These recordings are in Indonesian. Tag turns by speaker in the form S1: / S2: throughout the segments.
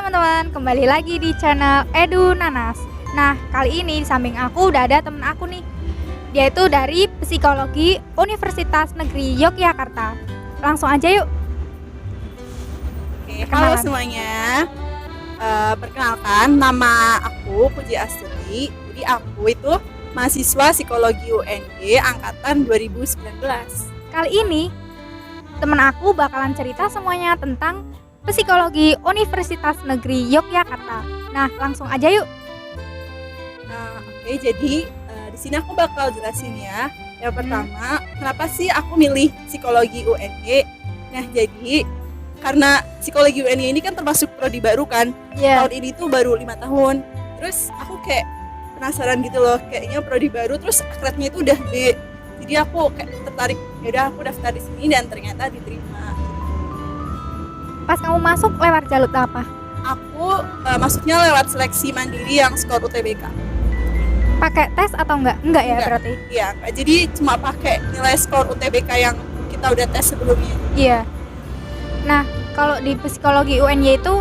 S1: teman-teman, kembali lagi di channel Edu Nanas. Nah, kali ini di samping aku udah ada temen aku nih. Dia itu dari Psikologi Universitas Negeri Yogyakarta. Langsung aja yuk.
S2: Oke, halo semuanya. Perkenalkan, nama aku Puji Astuti. Jadi aku itu mahasiswa Psikologi UNY angkatan 2019.
S1: Kali ini temen aku bakalan cerita semuanya tentang Psikologi Universitas Negeri Yogyakarta. Nah, langsung aja yuk.
S2: Oke, jadi di sini aku bakal jelasin ya. Yang pertama, kenapa sih aku milih Psikologi UNY? Nah, jadi karena Psikologi UNY ini kan termasuk prodi baru kan. Tahun ini tuh baru 5 tahun. Terus aku kayak penasaran gitu loh, kayaknya prodi baru terus akrednya itu udah B. Jadi aku kayak tertarik, yaudah aku daftar di sini dan ternyata diterima.
S1: Pas kamu masuk lewat jalur apa?
S2: Aku masuknya lewat seleksi mandiri yang skor UTBK.
S1: Pakai tes atau enggak? Enggak ya berarti?
S2: Iya, enggak. Jadi cuma pakai nilai skor UTBK yang kita udah tes sebelumnya.
S1: Iya. Nah, kalau di Psikologi UNY itu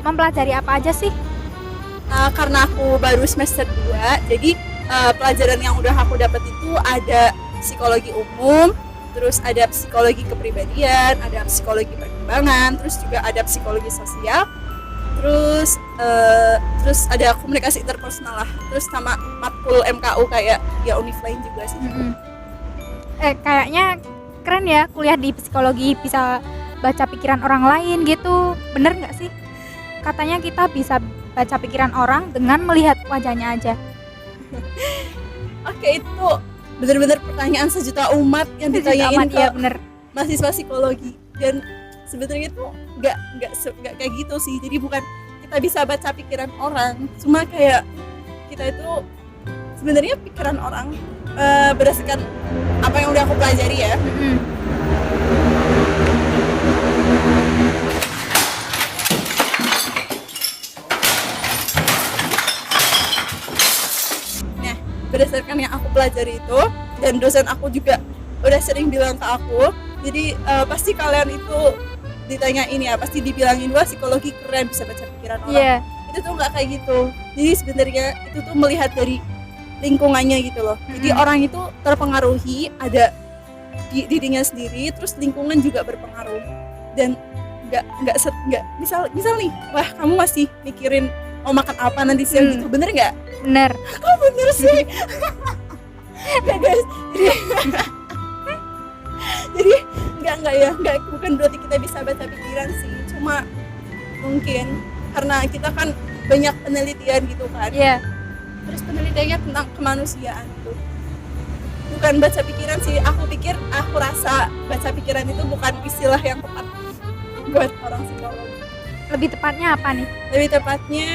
S1: mempelajari apa aja sih?
S2: Karena aku baru semester 2, jadi pelajaran yang udah aku dapat itu ada psikologi umum, terus ada psikologi kepribadian, ada psikologi perkembangan, terus juga ada psikologi sosial, terus ada komunikasi interpersonal lah, terus sama matkul MKU kayak ya univ lain juga sih.
S1: Kayaknya keren ya kuliah di psikologi, bisa baca pikiran orang lain gitu, bener nggak sih? Katanya kita bisa baca pikiran orang dengan melihat wajahnya aja.
S2: Oke, itu bener-bener pertanyaan sejuta umat yang ditanyain ke mahasiswa psikologi, dan sebenarnya itu nggak kayak gitu sih. Jadi bukan kita bisa baca pikiran orang, cuma kayak kita itu sebenarnya pikiran orang berdasarkan apa yang udah aku pelajari ya. Berdasarkan yang aku pelajari itu, dan dosen aku juga udah sering bilang ke aku, jadi pasti kalian itu ditanyain ya, pasti dibilangin wah psikologi keren bisa baca pikiran orang. Itu tuh nggak kayak gitu. Jadi sebenarnya itu tuh melihat dari lingkungannya gitu loh. Jadi orang itu terpengaruhi, ada di dirinya sendiri, terus lingkungan juga berpengaruh. Dan nggak misal nih, wah kamu masih mikirin mau makan apa nanti siang gitu, bener nggak?
S1: Bener.
S2: Oh bener sih. Nggak guys, jadi nggak bukan berarti kita bisa baca pikiran sih, cuma mungkin karena kita kan banyak penelitian gitu kan. Terus penelitiannya tentang kemanusiaan tuh, bukan baca pikiran sih. Aku rasa baca pikiran itu bukan istilah yang tepat buat orang psikolog.
S1: Lebih tepatnya apa nih?
S2: Lebih tepatnya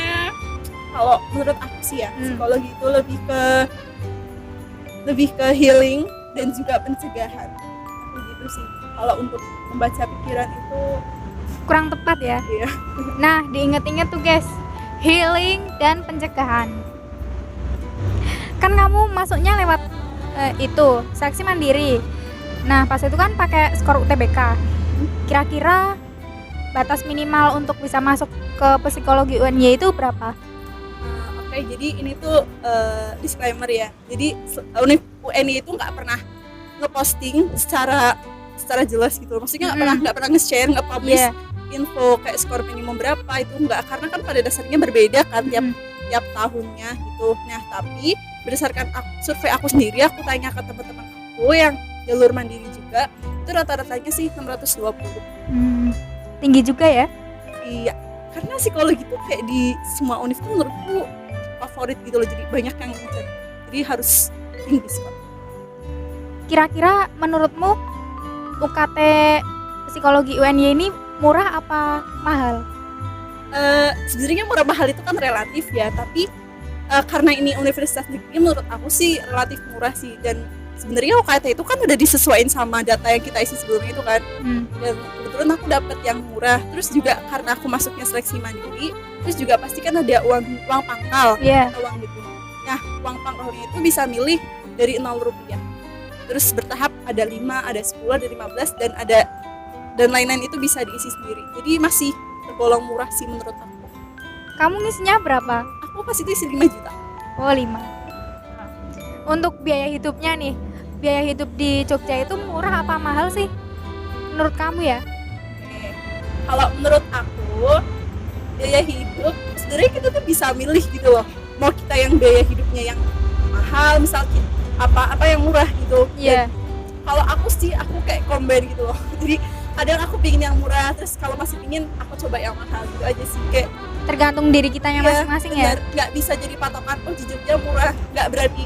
S2: kalau menurut aku sih ya, psikologi itu lebih ke healing dan juga pencegahan. Gitu sih. Kalau untuk membaca pikiran itu
S1: kurang tepat ya.
S2: Iya.
S1: Nah, diinget-inget tuh guys, healing dan pencegahan. Kan kamu masuknya lewat itu seleksi mandiri. Nah, pas itu kan pakai skor UTBK. Kira-kira batas minimal untuk bisa masuk ke Psikologi UNY itu berapa?
S2: Oke, jadi ini tuh disclaimer ya. Jadi Univ UNY itu nggak pernah ngeposting secara jelas gitu. Maksudnya nggak pernah nge-share, nge-publish info kayak skor minimum berapa, itu nggak, karena kan pada dasarnya berbeda kan tiap tahunnya gitu. Nah, tapi berdasarkan survei aku sendiri, aku tanya ke teman-teman aku yang jalur mandiri juga, itu rata-ratanya sih 620.
S1: Tinggi juga ya?
S2: Iya, karena psikologi tuh kayak di semua univ tuh menurutku favorit gitu loh, jadi banyak yang ngejar, jadi harus tinggi skor.
S1: Kira-kira menurutmu UKT Psikologi UNY ini murah apa mahal?
S2: Sebenarnya murah mahal itu kan relatif ya, tapi karena ini universitas negeri, menurut aku sih relatif murah sih. Dan sebenarnya UKT itu kan udah disesuaikan sama data yang kita isi sebelumnya itu kan. Dan kebetulan aku dapet yang murah. Terus juga karena aku masuknya seleksi mandiri, terus juga pasti kan ada uang pangkal atau uang gedung. Nah, uang pangkalnya itu bisa milih dari 0 rupiah. Terus bertahap, ada 5, ada 10, ada 15, dan lain-lain itu bisa diisi sendiri. Jadi masih tergolong murah sih menurut aku.
S1: Kamu ngisinya berapa?
S2: Aku pas itu isi 5 juta.
S1: Oh 5. Untuk biaya hidupnya nih, biaya hidup di Jogja itu murah apa mahal sih? Menurut kamu ya?
S2: Oke. Kalau menurut aku biaya hidup sebenarnya kita tuh bisa milih gitu loh, mau kita yang biaya hidupnya yang mahal misal apa yang murah gitu.
S1: Iya.
S2: Dan kalau aku sih aku kayak combine gitu loh jadi kadang aku pingin yang murah, terus kalau masih pingin aku coba yang mahal gitu aja sih, kayak
S1: Tergantung diri kitanya
S2: iya,
S1: masing-masing ya.
S2: benar. Nggak bisa jadi patokan oh di Jogja murah, nggak berarti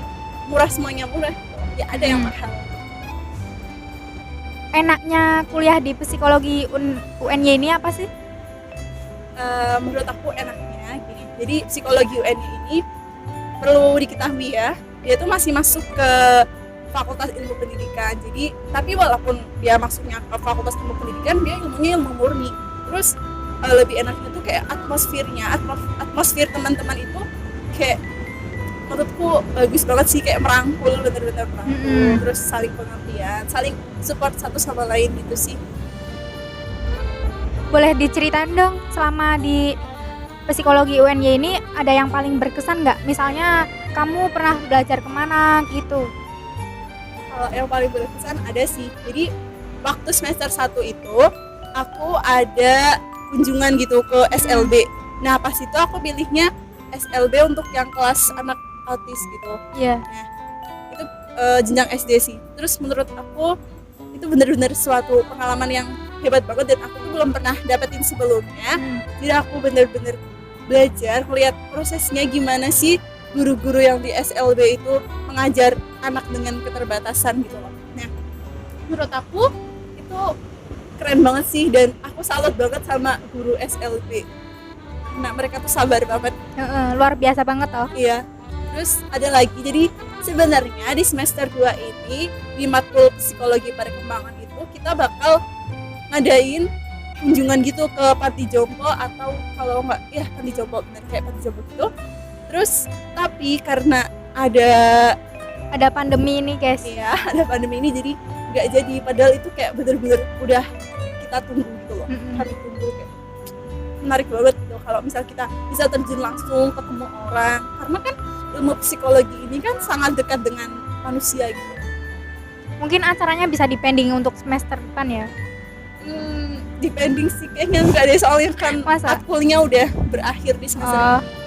S2: murah semuanya murah gitu. Ya ada yang mahal.
S1: Enaknya kuliah di psikologi UNY ini apa sih?
S2: Menurut aku enaknya gini, jadi psikologi UNY ini perlu diketahui ya, dia tuh masih masuk ke Fakultas Ilmu Pendidikan. Jadi tapi walaupun dia masuknya ke Fakultas Ilmu Pendidikan, dia ilmunya ilmu murni. Terus lebih enaknya tuh kayak atmosfer teman-teman itu kayak menurutku bagus banget sih, kayak merangkul, bener-bener merangkul. Terus saling pengertian, saling support satu sama lain gitu sih.
S1: Boleh diceritain dong selama di psikologi UNY ini ada yang paling berkesan nggak? Misalnya kamu pernah belajar kemana gitu?
S2: Kalau yang paling berkesan ada sih. Jadi waktu semester 1 itu aku ada kunjungan gitu ke SLB. Nah pas itu aku pilihnya SLB untuk yang kelas anak autis gitu.
S1: Iya.
S2: Nah itu jenjang SD sih. Terus menurut aku itu benar-benar suatu pengalaman yang hebat banget dan aku tuh belum pernah dapetin sebelumnya. Jadi aku benar-benar belajar melihat prosesnya gimana sih guru-guru yang di SLB itu mengajar anak dengan keterbatasan gitu loh. Nah menurut aku itu keren banget sih, dan aku salut banget sama guru SLB. Nah mereka tuh sabar banget.
S1: Luar biasa banget toh.
S2: Iya. Terus ada lagi, jadi sebenarnya di semester 2 ini di matkul psikologi perkembangan itu kita bakal ngadain kunjungan gitu ke panti jompo, atau kalau enggak ya panti jompo, bener kayak panti jompo gitu. Terus tapi karena ada
S1: pandemi ini guys.
S2: Iya, ada pandemi ini jadi nggak jadi, padahal itu kayak bener-bener udah kita tunggu gitu loh. Kami tunggu, kayak menarik banget gitu kalau misal kita bisa terjun langsung ketemu orang, karena kan ilmu psikologi ini kan sangat dekat dengan manusia gitu.
S1: Mungkin acaranya bisa dipending untuk semester depan ya.
S2: Depending sih kayaknya nggak deh, soalnya kan matkulnya udah berakhir di semester ini.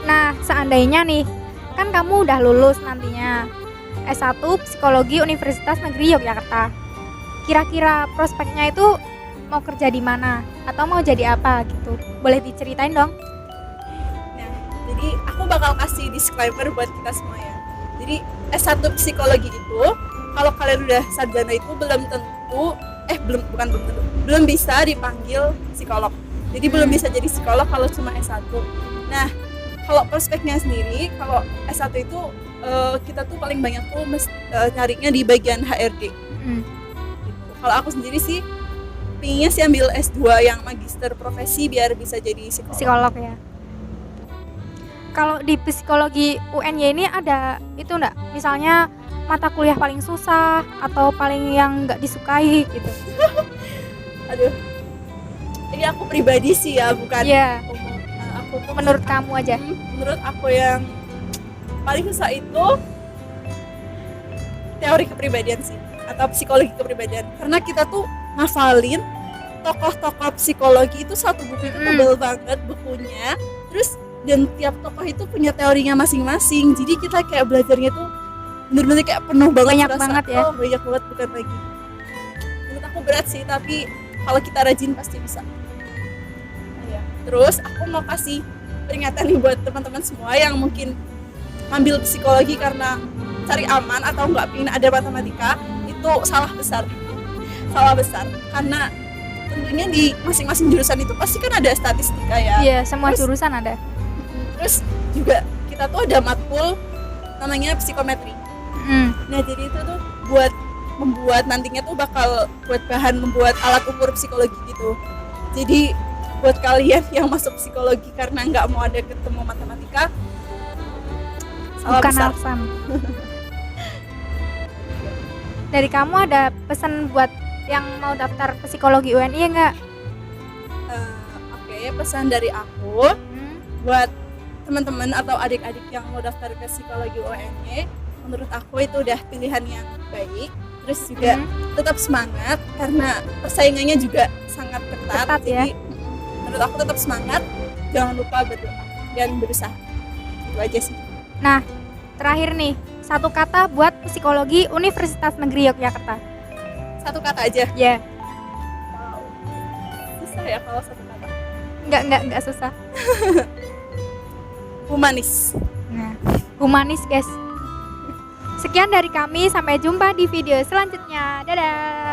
S1: Nah seandainya nih kan kamu udah lulus nantinya S1 Psikologi Universitas Negeri Yogyakarta, kira-kira prospeknya itu mau kerja di mana atau mau jadi apa gitu, boleh diceritain dong?
S2: Nah jadi aku bakal kasih disclaimer buat kita semua ya. Jadi S1 Psikologi itu kalau kalian udah sarjana itu belum bisa dipanggil psikolog. Jadi belum bisa jadi psikolog kalau cuma S1. Nah, kalau prospeknya sendiri, kalau S1 itu kita tuh paling banyak tuh nyarinya di bagian HRD. Gitu. Kalau aku sendiri sih pinginnya sih ambil S2 yang magister profesi biar bisa jadi psikolog ya.
S1: Kalau di psikologi UNY ini ada itu enggak? Misalnya mata kuliah paling susah atau paling yang nggak disukai gitu?
S2: Aduh, ini aku pribadi sih ya, bukan umum. Aku tuh
S1: menurut kamu aja.
S2: Menurut aku yang paling susah itu teori kepribadian sih, atau psikologi kepribadian, karena kita tuh ngafalin tokoh-tokoh psikologi itu satu buku itu tebal banget bukunya, terus dan tiap tokoh itu punya teorinya masing-masing, jadi kita kayak belajarnya tuh bener-bener kayak penuh banget,
S1: banyak banget ya.
S2: Banyak banget, bukan lagi. Menurut aku berat sih, tapi kalau kita rajin pasti bisa. Ya. Terus aku mau kasih peringatan nih buat teman-teman semua yang mungkin ngambil psikologi karena cari aman atau nggak pengen ada matematika, itu salah besar. Salah besar, karena tentunya di masing-masing jurusan itu pasti kan ada statistika ya.
S1: Iya, semua jurusan ada.
S2: Terus juga kita tuh ada matkul namanya psikometri. Nah jadi itu tuh buat membuat nantinya tuh bakal buat bahan membuat alat ukur psikologi gitu. Jadi buat kalian yang masuk psikologi karena nggak mau ada ketemu matematika, salah
S1: bukan
S2: besar.
S1: alasan. Dari kamu ada pesan buat yang mau daftar psikologi UNY nggak?
S2: Oke. pesan dari aku
S1: Hmm.
S2: buat teman-teman atau adik-adik yang mau daftar ke psikologi UNY, menurut aku itu udah pilihan yang baik. Terus juga tetap semangat karena persaingannya juga sangat ketat.
S1: Ketat, ya.
S2: Jadi menurut aku tetap semangat, jangan lupa berdoa dan berusaha. Itu aja sih.
S1: Nah, terakhir nih, satu kata buat psikologi Universitas Negeri Yogyakarta.
S2: Satu kata aja.
S1: Ya,
S2: Wow. Susah ya kalau satu kata.
S1: enggak susah.
S2: Humanis.
S1: Nah, humanis guys. Sekian dari kami, sampai jumpa di video selanjutnya. Dadah.